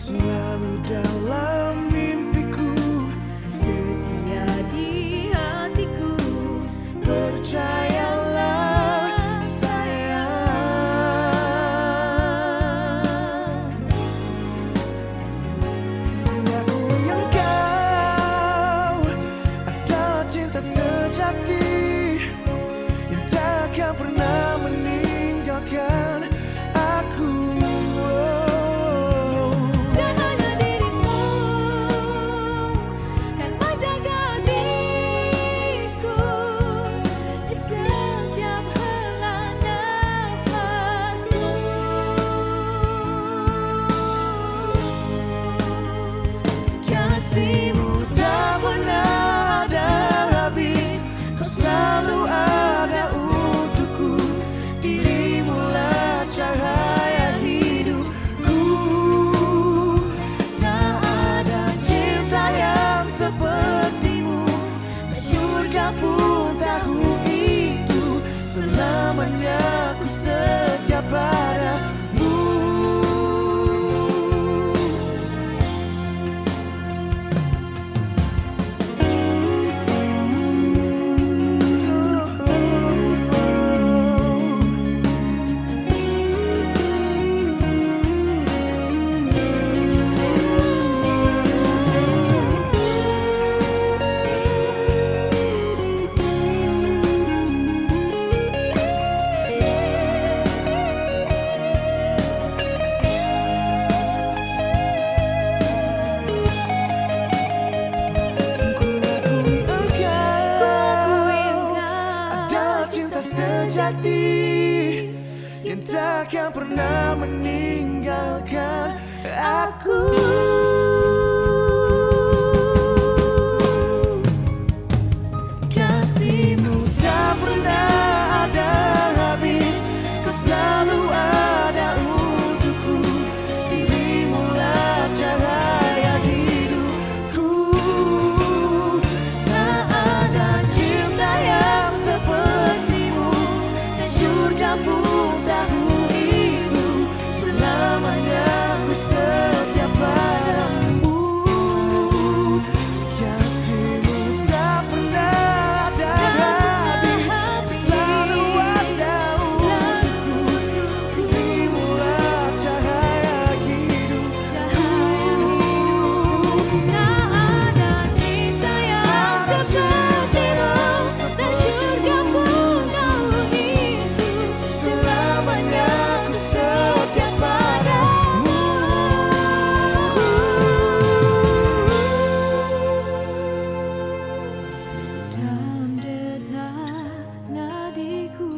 selalu dalam mimpiku, setia di hatiku. percayalah sayang. Ku akui engkau ada cinta sejati yang takkan pernah meninggalkan aku. Dan hanya dirimu yang menjaga diriku di setiap hela nafasku. Kasihmu tak pernah ada habis, kau selalu ada untukku. Dirimulah cahaya hidupku. Tak ada cinta yang sepertimu, dan surga pun tahu itu. Selamanya ku setia padamu. Sejati yang takkan pernah meninggalkan aku. Kasihmu tak pernah ada habis, kau selalu ada untukku. Dirimulah cahaya hidupku. Tak ada cinta yang sepertimu, surga pun tahu itu. Selamanya ku setia padamu. Kasihmu tak pernah ada habis, selalu ada untukku. Dirimulah cahaya hidupku. Tak ada cinta yang sepertimu, dan surga pun tahu itu. Selamanya ku setia padamu. Dalam detak nadiku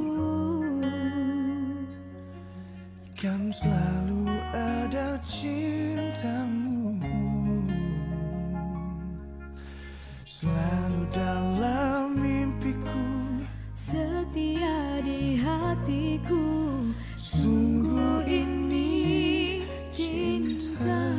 Kan selalu ada cintamu, selalu dalam mimpiku. setia di hatiku. Sungguh ini cinta.